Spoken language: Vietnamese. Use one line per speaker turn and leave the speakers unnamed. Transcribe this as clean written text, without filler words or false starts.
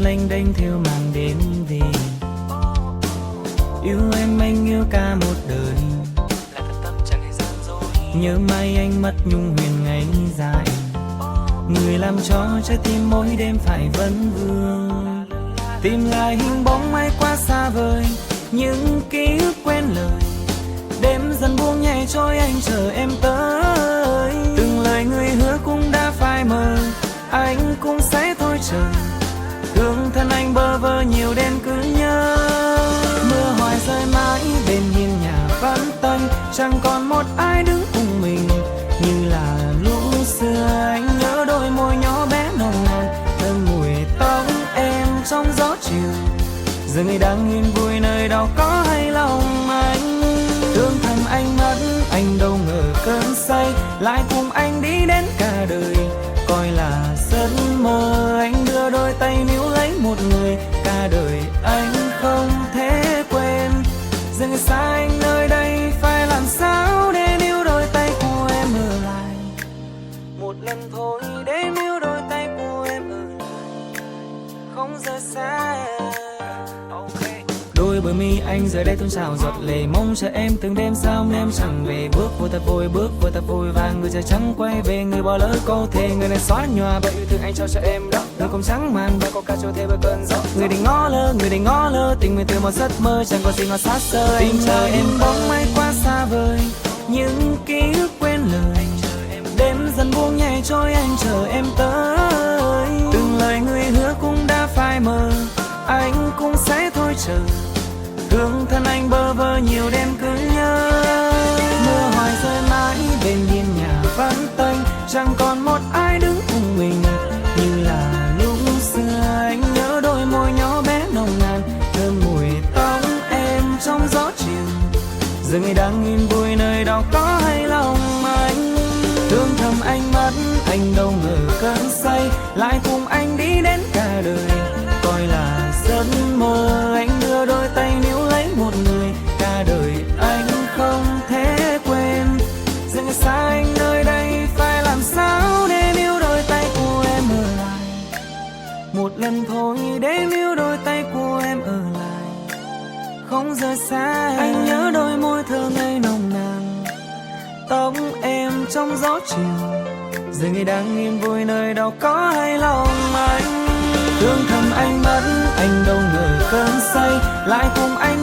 lênh đênh theo màn đêm về. Yêu em anh yêu cả một đời, là thật tâm chẳng hề gian dối. Nhớ mai anh mất nhung huyền ngày dài, người làm cho trái tim mỗi đêm phải vấn vương. Tìm lại hình bóng ai quá xa vời, những ký ức quên lời. Đêm dần buông nhẹ trôi anh chờ em tới. Từng lời người hứa cũng đã phai mờ, anh cũng sẽ thôi chờ. Thương thân anh bơ vơ nhiều đêm cứ nhớ. Mưa hoài rơi mãi bên hiên nhà vắng tanh, chẳng còn một ai đứng cùng mình như là lúc xưa. Anh nhớ đôi môi nhỏ bé nồng nàn, thơm mùi tóc em trong gió chiều. Giờ người đang yên vui nơi đâu có hay lòng anh. Thương thầm anh mất, anh đâu ngờ cơn say lại cùng anh đi đến cả đời. Coi là giấc mơ, anh đưa đôi tay níu lấy một người, cả đời anh không thể quên. Giờ người xa anh nơi đây, phải làm sao để níu đôi tay của em ở lại. Một lần thôi để níu đôi tay của em ở lại, không rời xa. Đôi bờ mi anh giờ đây tuôn trào giọt lệ, mong chờ em từng đêm sao em chẳng về. Bước vô thật vội và người trời trắng quay về. Người bỏ lỡ câu thề, người này xóa nhòa bởi yêu thương anh trao cho em đó. Người cũng trắng màn và có ca cho thêm bởi cơn gió. Người đừng ngó lơ tình mình từ một giấc mơ, chẳng có gì ngọt sát sơ. Tìm chờ em bóng ai quá xa vời, những ký ức quên lời. Đêm dần buông nhẹ trôi anh chờ em tới. Từng lời người hứa cũng đã phai mờ, anh cũng sẽ thôi chờ. Thương thân anh bơ vơ nhiều đêm cứ nhớ. Mưa hoài rơi mãi bên hiên nhà vắng tanh, chẳng còn một ai đứng cùng mình như là lúc xưa. Anh nhớ đôi môi nhỏ bé nồng nàn, thơm mùi tóc em trong gió chiều. Giờ người đang yên vui nơi đâu có hay lòng anh. Thương thầm anh mất, anh đâu ngờ cơn say lại cùng anh đi đến cả đời. Coi là giấc mơ, anh đưa đôi tay níu lấy một người, cả đời anh không thể quên. Giờ người xa anh nơi đây, phải làm sao để níu đôi tay của em ở lại. Một lần thôi để níu đôi tay của em ở lại, không rời xa. Anh nhớ đôi môi thơ ngây nồng nàn, tóc em trong gió chiều. Giờ người đang yên vui nơi đâu có hay lòng anh. Thương thầm anh mất, anh đâu ngờ cơn say lại cùng anh